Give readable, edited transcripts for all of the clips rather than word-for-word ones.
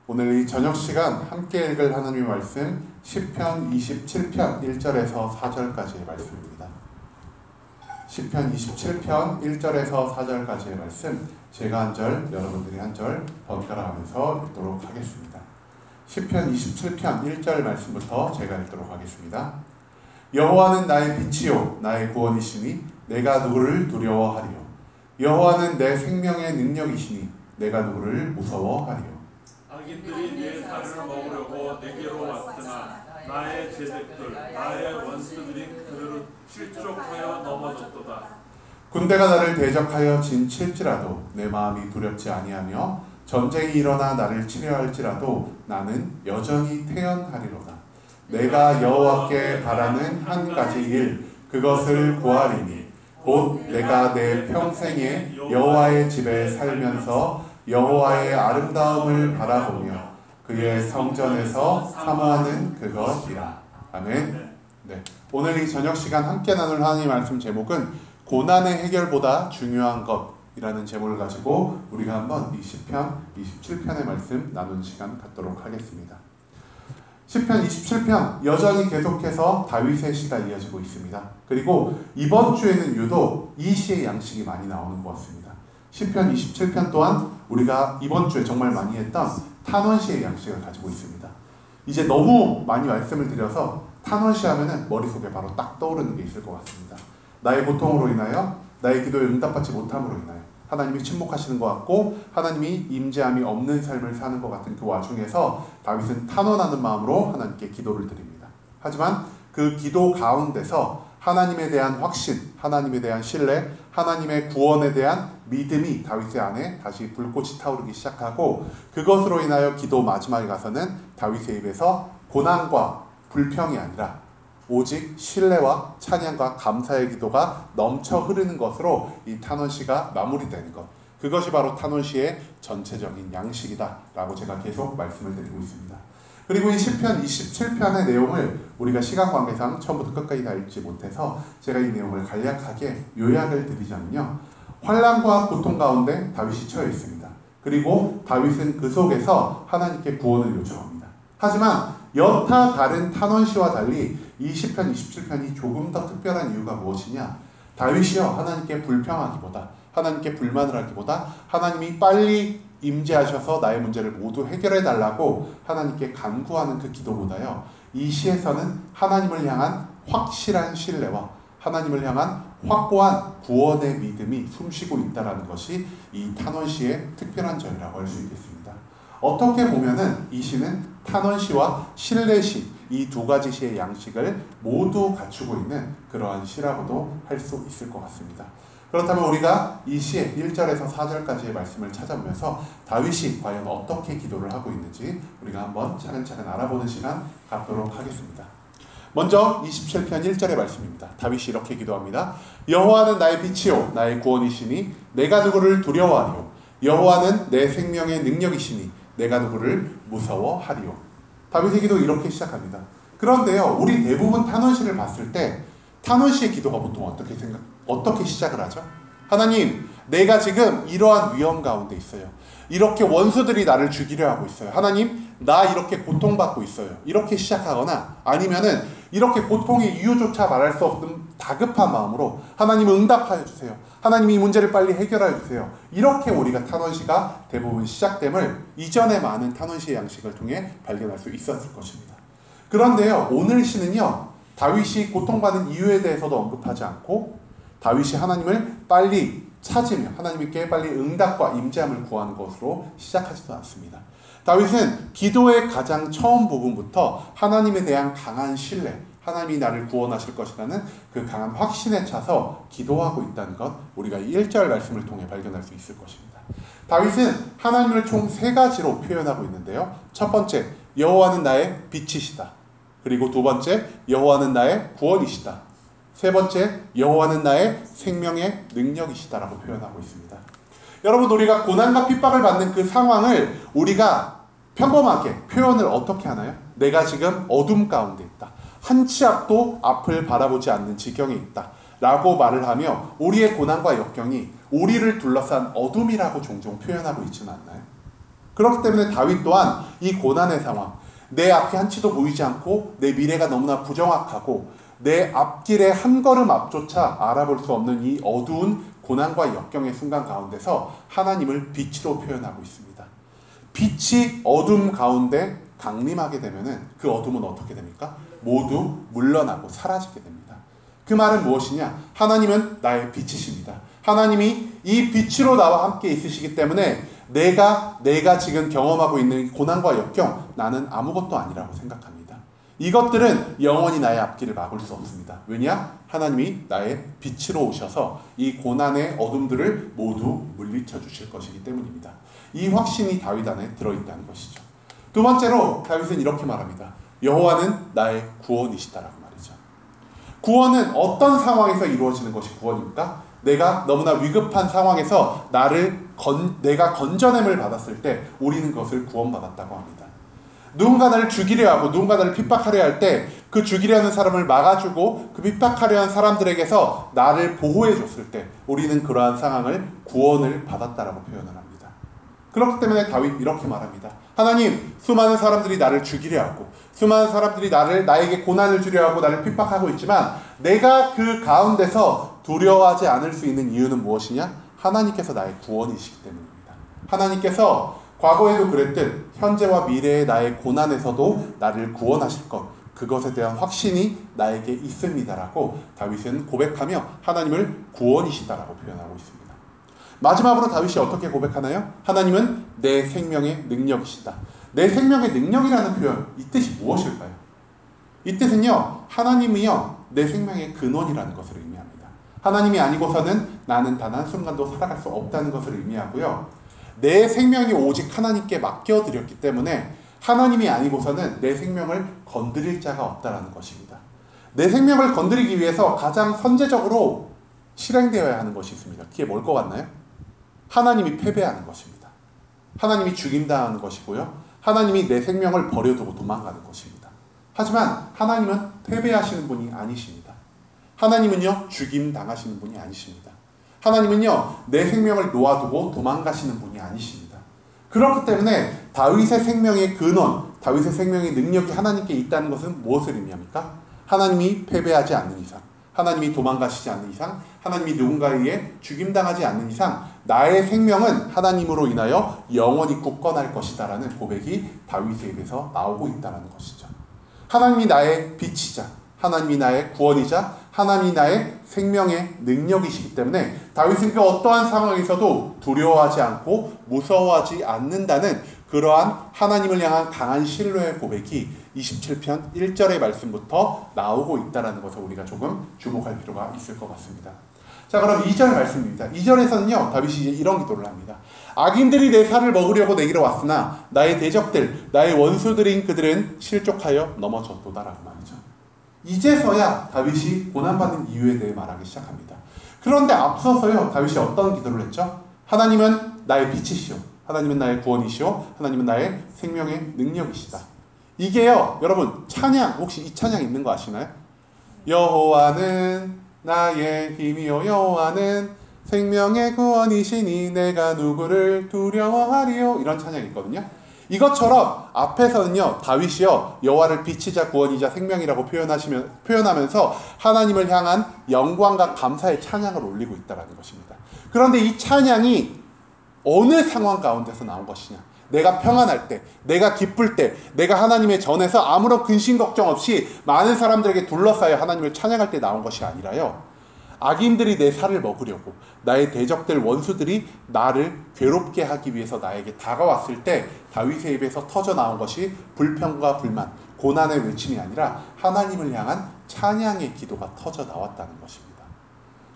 오늘 이 저녁 시간 함께 읽을 하나님의 말씀 시편 27편 1절에서 4절까지의 말씀입니다. 시편 27편 1절에서 4절까지의 말씀, 제가 한 절, 여러분들이 한 절 번갈아가면서 읽도록 하겠습니다. 시편 27편 1절 말씀부터 제가 읽도록 하겠습니다. 여호와는 나의 빛이요 나의 구원이시니 내가 누구를 두려워하리요. 여호와는 내 생명의 능력이시니 내가 누구를 무서워하리요. 악인들이 내 살을 먹으려고 내게로 왔으나 나의 제적들 나의 원수들이 그들을 실족하여 넘어졌도다. 군대가 나를 대적하여 진칠지라도 내 마음이 두렵지 아니하며 전쟁이 일어나 나를 치려 할지라도 나는 여전히 태연하리로다. 내가 여호와께 바라는 한 가지 일 그것을 구하리니 곧 내가 내 평생에 여호와의 집에 살면서 여호와의 아름다움을 바라보며 그의 성전에서 사모하는 그것이라. 아멘. 네. 오늘 이 저녁 시간 함께 나눌 하나님의 말씀 제목은 고난의 해결보다 중요한 것이라는 제목을 가지고 우리가 한번 이 시편 27편의 말씀 나누는 시간 갖도록 하겠습니다. 시편 27편 여전히 계속해서 다윗의 시가 이어지고 있습니다. 그리고 이번 주에는 유독 이 시의 양식이 많이 나오는 것 같습니다. 시편 27편 또한 우리가 이번 주에 정말 많이 했던 탄원시의 양식을 가지고 있습니다. 이제 너무 많이 말씀을 드려서 탄원시 하면은 머릿속에 바로 딱 떠오르는 게 있을 것 같습니다. 나의 고통으로 인하여 나의 기도에 응답받지 못함으로 인하여 하나님이 침묵하시는 것 같고 하나님이 임재함이 없는 삶을 사는 것 같은 그 와중에서 다윗은 탄원하는 마음으로 하나님께 기도를 드립니다. 하지만 그 기도 가운데서 하나님에 대한 확신, 하나님에 대한 신뢰, 하나님의 구원에 대한 믿음이 다윗의 안에 다시 불꽃이 타오르기 시작하고 그것으로 인하여 기도 마지막에 가서는 다윗의 입에서 고난과 불평이 아니라 오직 신뢰와 찬양과 감사의 기도가 넘쳐 흐르는 것으로 이 탄원시가 마무리되는 것, 그것이 바로 탄원시의 전체적인 양식이다 라고 제가 계속 말씀을 드리고 있습니다. 그리고 이 시편 27편의 내용을 우리가 시간 관계상 처음부터 끝까지 다 읽지 못해서 제가 이 내용을 간략하게 요약을 드리자면요, 환난과 고통 가운데 다윗이 처해 있습니다. 그리고 다윗은 그 속에서 하나님께 구원을 요청합니다. 하지만 여타 다른 탄원시와 달리 이 시편 27편이 조금 더 특별한 이유가 무엇이냐, 다윗이요 하나님께 불평하기보다, 하나님께 불만을 하기보다 하나님이 빨리 임재하셔서 나의 문제를 모두 해결해 달라고 하나님께 간구하는 그 기도보다요, 이 시에서는 하나님을 향한 확실한 신뢰와 하나님을 향한 확고한 구원의 믿음이 숨쉬고 있다는 것이 이 탄원시의 특별한 점이라고 할 수 있겠습니다. 어떻게 보면은 이 시는 탄원시와 신뢰시, 이 두 가지 시의 양식을 모두 갖추고 있는 그러한 시라고도 할 수 있을 것 같습니다. 그렇다면 우리가 이 시의 1절에서 4절까지의 말씀을 찾아보면서 다윗이 과연 어떻게 기도를 하고 있는지 우리가 한번 차근차근 알아보는 시간 갖도록 하겠습니다. 먼저 27편 1절의 말씀입니다. 다윗이 이렇게 기도합니다. 여호와는 나의 빛이요 나의 구원이시니 내가 누구를 두려워하리요. 여호와는 내 생명의 능력이시니 내가 누구를 무서워하리요. 다윗의 기도 이렇게 시작합니다. 그런데요, 우리 대부분 탄원시를 봤을 때 탄원시의 기도가 보통 어떻게 시작을 하죠? 하나님, 내가 지금 이러한 위험 가운데 있어요. 이렇게 원수들이 나를 죽이려 하고 있어요. 하나님, 나 이렇게 고통받고 있어요. 이렇게 시작하거나 아니면은 이렇게 고통의 이유조차 말할 수 없는 다급한 마음으로 하나님 응답하여 주세요. 하나님 이 문제를 빨리 해결하여 주세요. 이렇게 우리가 탄원시가 대부분 시작됨을 이전의 많은 탄원시의 양식을 통해 발견할 수 있었을 것입니다. 그런데요, 오늘 시는요, 다윗이 고통받는 이유에 대해서도 언급하지 않고 다윗이 하나님을 빨리 찾으며 하나님께 빨리 응답과 임재함을 구하는 것으로 시작하지도 않습니다. 다윗은 기도의 가장 처음 부분부터 하나님에 대한 강한 신뢰, 하나님이 나를 구원하실 것이라는 그 강한 확신에 차서 기도하고 있다는 것, 우리가 이 1절 말씀을 통해 발견할 수 있을 것입니다. 다윗은 하나님을 총 3가지로 표현하고 있는데요. 첫 번째, 여호와는 나의 빛이시다. 그리고 두 번째, 여호와는 나의 구원이시다. 세 번째, 여호와는 나의 생명의 능력이시다라고 표현하고 있습니다. 여러분, 우리가 고난과 핍박을 받는 그 상황을 우리가 평범하게 표현을 어떻게 하나요? 내가 지금 어둠 가운데 있다. 한 치 앞도 앞을 바라보지 않는 지경에 있다. 라고 말을 하며 우리의 고난과 역경이 우리를 둘러싼 어둠이라고 종종 표현하고 있지는 않나요? 그렇기 때문에 다윗 또한 이 고난의 상황, 내 앞이 한치도 보이지 않고 내 미래가 너무나 부정확하고 내 앞길의 한 걸음 앞조차 알아볼 수 없는 이 어두운 고난과 역경의 순간 가운데서 하나님을 빛으로 표현하고 있습니다. 빛이 어둠 가운데 강림하게 되면은 그 어둠은 어떻게 됩니까? 모두 물러나고 사라지게 됩니다. 그 말은 무엇이냐? 하나님은 나의 빛이십니다. 하나님이 이 빛으로 나와 함께 있으시기 때문에 내가 지금 경험하고 있는 고난과 역경, 나는 아무것도 아니라고 생각합니다. 이것들은 영원히 나의 앞길을 막을 수 없습니다. 왜냐? 하나님이 나의 빛으로 오셔서 이 고난의 어둠들을 모두 물리쳐 주실 것이기 때문입니다. 이 확신이 다윗 안에 들어있다는 것이죠. 두 번째로 다윗은 이렇게 말합니다. 여호와는 나의 구원이시다라고 말이죠. 구원은 어떤 상황에서 이루어지는 것이 구원입니까? 내가 너무나 위급한 상황에서 내가 건져냄을 받았을 때 우리는 그것을 구원받았다고 합니다. 누군가 나를 죽이려 하고 누군가 나를 핍박하려 할 때 그 죽이려 하는 사람을 막아주고 그 핍박하려 하는 사람들에게서 나를 보호해 줬을 때 우리는 그러한 상황을 구원을 받았다라고 표현을 합니다. 그렇기 때문에 다윗 이렇게 말합니다. 하나님, 수많은 사람들이 나를 죽이려 하고 수많은 사람들이 나에게 고난을 주려 하고 나를 핍박하고 있지만 내가 그 가운데서 두려워하지 않을 수 있는 이유는 무엇이냐? 하나님께서 나의 구원이시기 때문입니다. 하나님께서 과거에도 그랬듯 현재와 미래의 나의 고난에서도 나를 구원하실 것, 그것에 대한 확신이 나에게 있습니다라고 다윗은 고백하며 하나님을 구원이시다라고 표현하고 있습니다. 마지막으로 다윗이 어떻게 고백하나요? 하나님은 내 생명의 능력이시다. 내 생명의 능력이라는 표현, 이 뜻이 무엇일까요? 이 뜻은요, 하나님이요 내 생명의 근원이라는 것을 의미합니다. 하나님이 아니고서는 나는 단 한순간도 살아갈 수 없다는 것을 의미하고요, 내 생명이 오직 하나님께 맡겨드렸기 때문에 하나님이 아니고서는 내 생명을 건드릴 자가 없다는 것입니다. 내 생명을 건드리기 위해서 가장 선제적으로 실행되어야 하는 것이 있습니다. 그게 뭘 것 같나요? 하나님이 패배하는 것입니다. 하나님이 죽임당하는 것이고요, 하나님이 내 생명을 버려두고 도망가는 것입니다. 하지만 하나님은 패배하시는 분이 아니십니다. 하나님은요 죽임당하시는 분이 아니십니다. 하나님은요 내 생명을 놓아두고 도망가시는 분이 아니십니다. 그렇기 때문에 다윗의 생명의 근원, 다윗의 생명의 능력이 하나님께 있다는 것은 무엇을 의미합니까? 하나님이 패배하지 않는 이상, 하나님이 도망가시지 않는 이상, 하나님이 누군가에 의해 죽임당하지 않는 이상 나의 생명은 하나님으로 인하여 영원히 굳건할 것이다 라는 고백이 다윗의 입에서 나오고 있다는 것이죠. 하나님이 나의 빛이자, 하나님이 나의 구원이자, 하나님이 나의 생명의 능력이시기 때문에 다윗은 그 어떠한 상황에서도 두려워하지 않고 무서워하지 않는다는 그러한 하나님을 향한 강한 신뢰의 고백이 27편 1절의 말씀부터 나오고 있다는 것을 우리가 조금 주목할 필요가 있을 것 같습니다. 자, 그럼 2절 말씀입니다. 2절에서는요 다윗이 이제 이런 기도를 합니다. 악인들이 내 살을 먹으려고 내기로 왔으나 나의 대적들, 나의 원수들인 그들은 실족하여 넘어졌도다라고 말이죠. 이제서야 다윗이 고난받는 이유에 대해 말하기 시작합니다. 그런데 앞서서요 다윗이 어떤 기도를 했죠? 하나님은 나의 빛이시오, 하나님은 나의 구원이시오, 하나님은 나의 생명의 능력이시다. 이게요 여러분, 찬양, 혹시 이 찬양 있는 거 아시나요? 여호와는 나의 힘이요, 여호와는 생명의 구원이시니 내가 누구를 두려워하리요, 이런 찬양이 있거든요. 이것처럼 앞에서는요 다윗이요 여호와를 빛이자 구원이자 생명이라고 표현하면서 하나님을 향한 영광과 감사의 찬양을 올리고 있다는 것입니다. 그런데 이 찬양이 어느 상황 가운데서 나온 것이냐? 내가 평안할 때, 내가 기쁠 때, 내가 하나님의 전에서 아무런 근심 걱정 없이 많은 사람들에게 둘러싸여 하나님을 찬양할 때 나온 것이 아니라요, 악인들이 내 살을 먹으려고, 나의 대적들 원수들이 나를 괴롭게 하기 위해서 나에게 다가왔을 때 다윗의 입에서 터져 나온 것이 불평과 불만, 고난의 외침이 아니라 하나님을 향한 찬양의 기도가 터져 나왔다는 것입니다.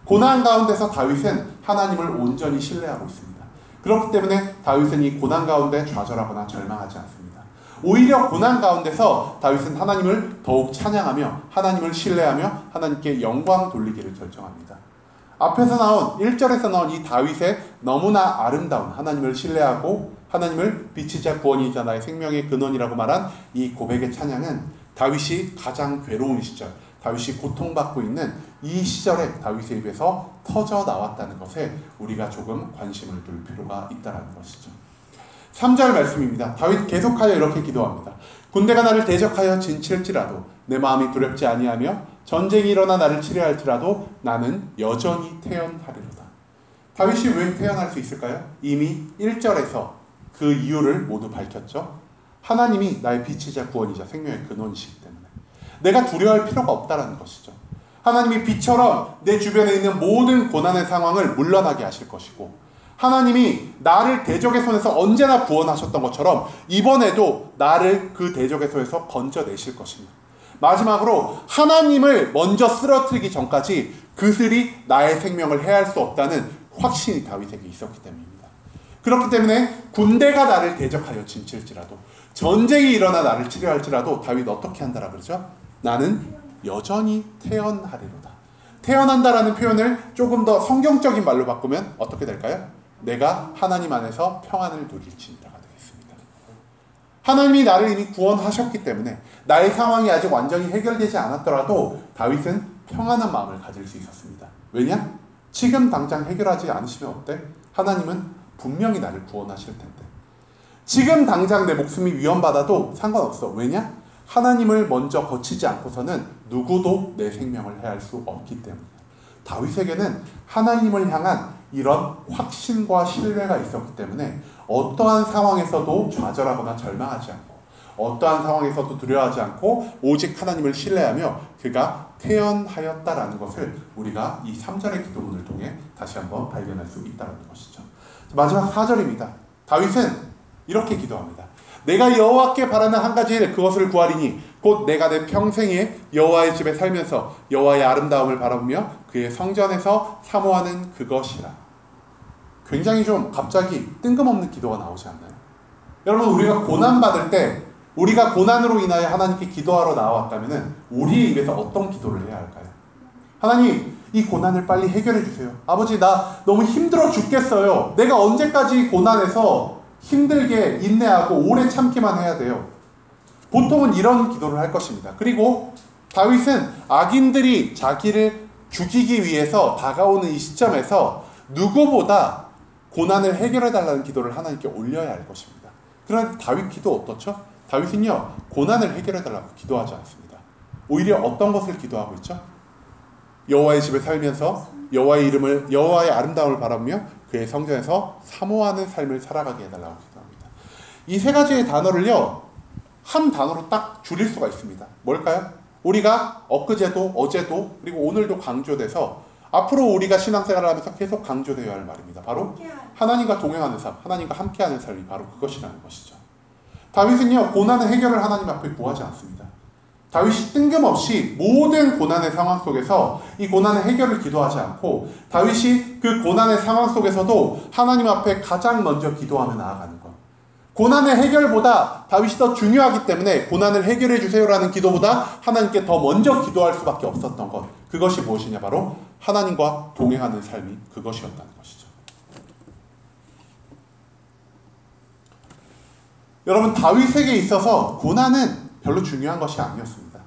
고난 가운데서 다윗은 하나님을 온전히 신뢰하고 있습니다. 그렇기 때문에 다윗은 이 고난 가운데 좌절하거나 절망하지 않습니다. 오히려 고난 가운데서 다윗은 하나님을 더욱 찬양하며 하나님을 신뢰하며 하나님께 영광 돌리기를 결정합니다. 앞에서 나온 1절에서 나온 이 다윗의 너무나 아름다운 하나님을 신뢰하고 하나님을 빛이자 구원이자 나의 생명의 근원이라고 말한 이 고백의 찬양은 다윗이 가장 괴로운 시절, 다윗이 고통받고 있는 이 시절에 다윗의 입에서 터져 나왔다는 것에 우리가 조금 관심을 둘 필요가 있다는 것이죠. 3절 말씀입니다. 다윗 계속하여 이렇게 기도합니다. 군대가 나를 대적하여 진칠지라도 내 마음이 두렵지 아니하며 전쟁이 일어나 나를 치려할지라도 나는 여전히 태연하리로다. 다윗이 왜 태연할 수 있을까요? 이미 1절에서 그 이유를 모두 밝혔죠. 하나님이 나의 빛이자 구원이자 생명의 근원이시기 때문에 내가 두려워할 필요가 없다는 것이죠. 하나님이 빛처럼 내 주변에 있는 모든 고난의 상황을 물러나게 하실 것이고, 하나님이 나를 대적의 손에서 언제나 구원하셨던 것처럼 이번에도 나를 그 대적의 손에서 건져내실 것입니다. 마지막으로 하나님을 먼저 쓰러뜨리기 전까지 그들이 나의 생명을 해할 수 없다는 확신이 다윗에게 있었기 때문입니다. 그렇기 때문에 군대가 나를 대적하여 진칠지라도, 전쟁이 일어나 나를 치려할지라도 다윗 어떻게 한다라 그러죠? 나는 여전히 태연하리로다. 태연한다라는 표현을 조금 더 성경적인 말로 바꾸면 어떻게 될까요? 내가 하나님 안에서 평안을 누릴지니라가 되겠습니다. 하나님이 나를 이미 구원하셨기 때문에 나의 상황이 아직 완전히 해결되지 않았더라도 다윗은 평안한 마음을 가질 수 있었습니다. 왜냐? 지금 당장 해결하지 않으시면 어때? 하나님은 분명히 나를 구원하실 텐데. 지금 당장 내 목숨이 위험받아도 상관없어. 왜냐? 하나님을 먼저 거치지 않고서는 누구도 내 생명을 해할 수 없기 때문이다. 다윗에게는 하나님을 향한 이런 확신과 신뢰가 있었기 때문에 어떠한 상황에서도 좌절하거나 절망하지 않고, 어떠한 상황에서도 두려워하지 않고 오직 하나님을 신뢰하며 그가 태연하였다라는 것을 우리가 이 3절의 기도문을 통해 다시 한번 발견할 수 있다는 것이죠. 마지막 4절입니다. 다윗은 이렇게 기도합니다. 내가 여호와께 바라는 한 가지 일, 그것을 구하리니 곧 내가 내 평생에 여호와의 집에 살면서 여호와의 아름다움을 바라보며 그의 성전에서 사모하는 그것이라. 굉장히 좀 갑자기 뜬금없는 기도가 나오지 않나요? 여러분, 우리가 고난받을 때, 우리가 고난으로 인하여 하나님께 기도하러 나왔다면 우리의 입에서 어떤 기도를 해야 할까요? 하나님, 이 고난을 빨리 해결해 주세요. 아버지, 나 너무 힘들어 죽겠어요. 내가 언제까지 고난에서 힘들게 인내하고 오래 참기만 해야 돼요. 보통은 이런 기도를 할 것입니다. 그리고 다윗은 악인들이 자기를 죽이기 위해서 다가오는 이 시점에서 누구보다 고난을 해결해달라는 기도를 하나님께 올려야 할 것입니다. 그런데 다윗 기도 어떻죠? 다윗은요, 고난을 해결해달라고 기도하지 않습니다. 오히려 어떤 것을 기도하고 있죠? 여호와의 집에 살면서 여호와의 아름다움을 바라보며 그의 성전에서 사모하는 삶을 살아가게 해달라고 기도합니다. 이 세 가지의 단어를요, 한 단어로 딱 줄일 수가 있습니다. 뭘까요? 우리가 엊그제도, 어제도, 그리고 오늘도 강조돼서 앞으로 우리가 신앙생활을 하면서 계속 강조되어야 할 말입니다. 바로 하나님과 동행하는 삶, 하나님과 함께하는 삶이 바로 그것이라는 것이죠. 다윗은요, 고난의 해결을 하나님 앞에 구하지 않습니다. 다윗이 뜬금없이 모든 고난의 상황 속에서 이 고난의 해결을 기도하지 않고, 다윗이 그 고난의 상황 속에서도 하나님 앞에 가장 먼저 기도하며 나아가는 것. 고난의 해결보다 다윗이 더 중요하기 때문에 고난을 해결해 주세요라는 기도보다 하나님께 더 먼저 기도할 수밖에 없었던 것. 그것이 무엇이냐? 바로 하나님과 동행하는 삶이 그것이었다는 것이죠. 여러분, 다윗에게 있어서 고난은 별로 중요한 것이 아니었습니다.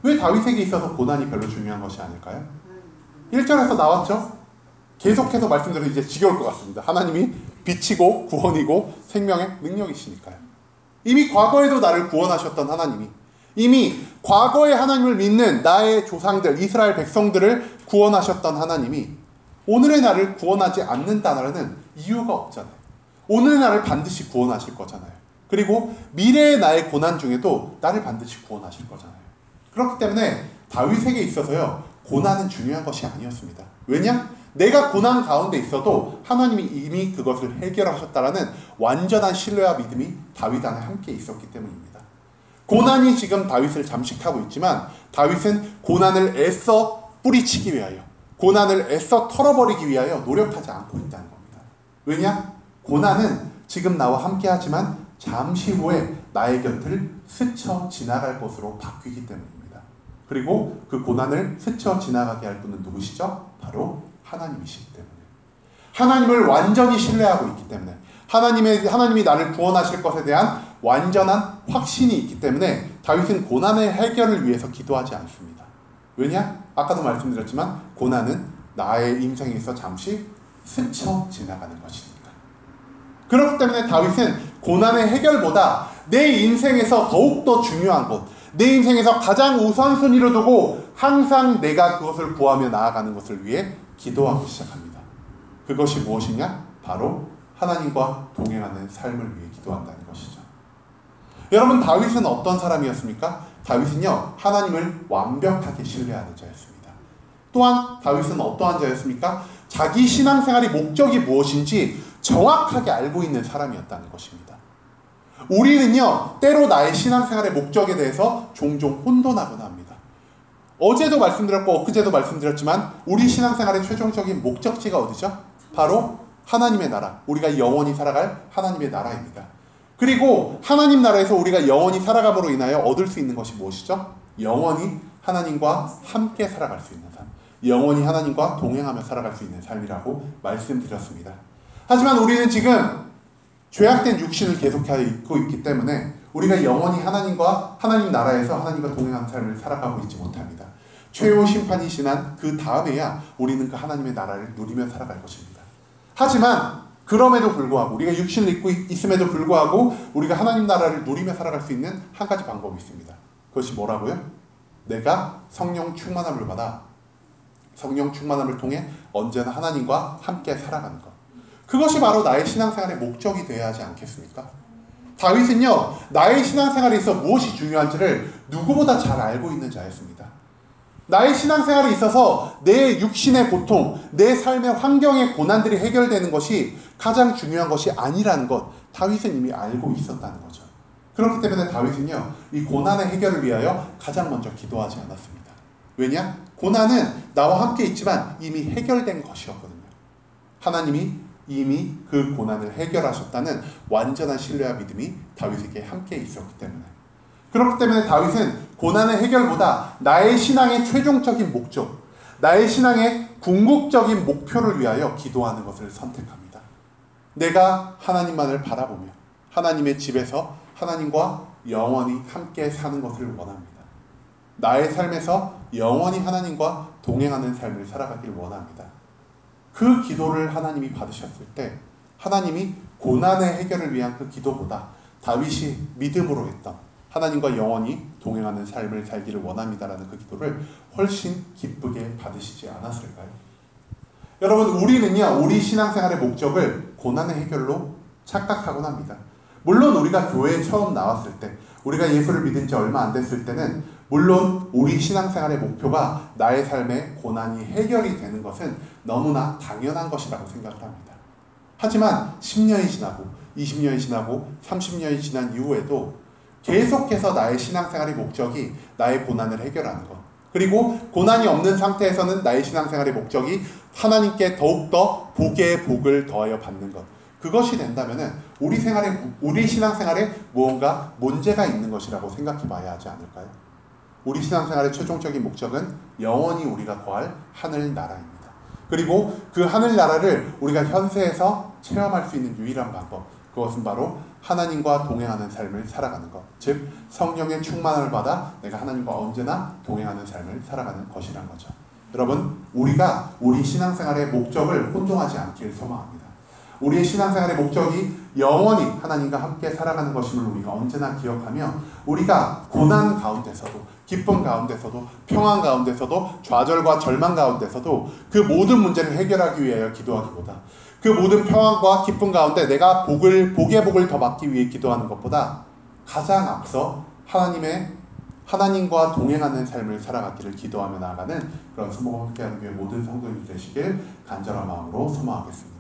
왜 다윗에게 있어서 고난이 별로 중요한 것이 아닐까요? 1절에서 나왔죠? 계속해서 말씀드려도 이제 지겨울 것 같습니다. 하나님이 빛이고 구원이고 생명의 능력이시니까요. 이미 과거에도 나를 구원하셨던 하나님이, 이미 과거에 하나님을 믿는 나의 조상들, 이스라엘 백성들을 구원하셨던 하나님이 오늘의 나를 구원하지 않는다는 이유가 없잖아요. 오늘의 나를 반드시 구원하실 거잖아요. 그리고 미래의 나의 고난 중에도 나를 반드시 구원하실 거잖아요. 그렇기 때문에 다윗에게 있어서요, 고난은 중요한 것이 아니었습니다. 왜냐? 내가 고난 가운데 있어도 하나님이 이미 그것을 해결하셨다라는 완전한 신뢰와 믿음이 다윗 안에 함께 있었기 때문입니다. 고난이 지금 다윗을 잠식하고 있지만 다윗은 고난을 애써 뿌리치기 위하여, 고난을 애써 털어버리기 위하여 노력하지 않고 있다는 겁니다. 왜냐? 고난은 지금 나와 함께하지만 잠시 후에 나의 곁을 스쳐 지나갈 것으로 바뀌기 때문입니다. 그리고 그 고난을 스쳐 지나가게 할 분은 누구시죠? 바로 하나님이시기 때문에. 하나님을 완전히 신뢰하고 있기 때문에, 하나님이 나를 구원하실 것에 대한 완전한 확신이 있기 때문에 다윗은 고난의 해결을 위해서 기도하지 않습니다. 왜냐? 아까도 말씀드렸지만 고난은 나의 인생에서 잠시 스쳐 지나가는 것이니까. 그렇기 때문에 다윗은 고난의 해결보다 내 인생에서 더욱더 중요한 것, 내 인생에서 가장 우선순위로 두고 항상 내가 그것을 구하며 나아가는 것을 위해 기도하기 시작합니다. 그것이 무엇이냐? 바로 하나님과 동행하는 삶을 위해 기도한다는 것이죠. 여러분, 다윗은 어떤 사람이었습니까? 다윗은요, 하나님을 완벽하게 신뢰하는 자였습니다. 또한 다윗은 어떠한 자였습니까? 자기 신앙생활의 목적이 무엇인지 정확하게 알고 있는 사람이었다는 것입니다. 우리는요, 때로 나의 신앙생활의 목적에 대해서 종종 혼돈하곤 합니다. 어제도 말씀드렸고 엊그제도 말씀드렸지만 우리 신앙생활의 최종적인 목적지가 어디죠? 바로 하나님의 나라, 우리가 영원히 살아갈 하나님의 나라입니다. 그리고 하나님 나라에서 우리가 영원히 살아감으로 인하여 얻을 수 있는 것이 무엇이죠? 영원히 하나님과 함께 살아갈 수 있는 삶, 영원히 하나님과 동행하며 살아갈 수 있는 삶이라고 말씀드렸습니다. 하지만 우리는 지금 죄악된 육신을 계속하여 입고 있기 때문에 우리가 영원히 하나님과 하나님 나라에서 하나님과 동행하는 삶을 살아가고 있지 못합니다. 최후 심판이 지난 그 다음에야 우리는 그 하나님의 나라를 누리며 살아갈 것입니다. 하지만 그럼에도 불구하고, 우리가 육신을 입고 있음에도 불구하고 우리가 하나님 나라를 누리며 살아갈 수 있는 한 가지 방법이 있습니다. 그것이 뭐라고요? 내가 성령 충만함을 받아 성령 충만함을 통해 언제나 하나님과 함께 살아가는 것. 그것이 바로 나의 신앙생활의 목적이 되어야 하지 않겠습니까? 다윗은요, 나의 신앙생활에 있어 무엇이 중요한지를 누구보다 잘 알고 있는 자였습니다. 나의 신앙생활에 있어서 내 육신의 고통, 내 삶의 환경의 고난들이 해결되는 것이 가장 중요한 것이 아니라는 것, 다윗은 이미 알고 있었다는 거죠. 그렇기 때문에 다윗은요, 이 고난의 해결을 위하여 가장 먼저 기도하지 않았습니다. 왜냐? 고난은 나와 함께 있지만 이미 해결된 것이었거든요. 하나님이 이미 그 고난을 해결하셨다는 완전한 신뢰와 믿음이 다윗에게 함께 있었기 때문에. 그렇기 때문에 다윗은 고난의 해결보다 나의 신앙의 최종적인 목적, 나의 신앙의 궁극적인 목표를 위하여 기도하는 것을 선택합니다. 내가 하나님만을 바라보며 하나님의 집에서 하나님과 영원히 함께 사는 것을 원합니다. 나의 삶에서 영원히 하나님과 동행하는 삶을 살아가길 원합니다. 그 기도를 하나님이 받으셨을 때 하나님이 고난의 해결을 위한 그 기도보다 다윗이 믿음으로 했던 하나님과 영원히 동행하는 삶을 살기를 원합니다라는 그 기도를 훨씬 기쁘게 받으시지 않았을까요? 여러분, 우리는요, 우리 신앙생활의 목적을 고난의 해결로 착각하곤 합니다. 물론 우리가 교회에 처음 나왔을 때, 우리가 예수를 믿은 지 얼마 안 됐을 때는 물론 우리 신앙생활의 목표가 나의 삶의 고난이 해결이 되는 것은 너무나 당연한 것이라고 생각을 합니다. 하지만 10년이 지나고 20년이 지나고 30년이 지난 이후에도 계속해서 나의 신앙생활의 목적이 나의 고난을 해결하는 것, 그리고 고난이 없는 상태에서는 나의 신앙생활의 목적이 하나님께 더욱더 복의 복을 더하여 받는 것, 그것이 된다면 우리 신앙생활에 무언가 문제가 있는 것이라고 생각해 봐야 하지 않을까요? 우리 신앙생활의 최종적인 목적은 영원히 우리가 거할 하늘나라입니다. 그리고 그 하늘나라를 우리가 현세에서 체험할 수 있는 유일한 방법, 그것은 바로 하나님과 동행하는 삶을 살아가는 것, 즉 성령의 충만함을 받아 내가 하나님과 언제나 동행하는 삶을 살아가는 것이란 거죠. 여러분, 우리가 우리 신앙생활의 목적을 혼동하지 않길 소망합니다. 우리의 신앙생활의 목적이 영원히 하나님과 함께 살아가는 것임을 우리가 언제나 기억하며, 우리가 고난 가운데서도, 기쁨 가운데서도, 평안 가운데서도, 좌절과 절망 가운데서도 그 모든 문제를 해결하기 위하여 기도하기보다, 그 모든 평안과 기쁨 가운데 내가 복의 복을 더 받기 위해 기도하는 것보다 가장 앞서 하나님과 동행하는 삶을 살아가기를 기도하며 나아가는 그런 수목원 함께하는 교회 모든 성도님들 되시길 간절한 마음으로 소망하겠습니다.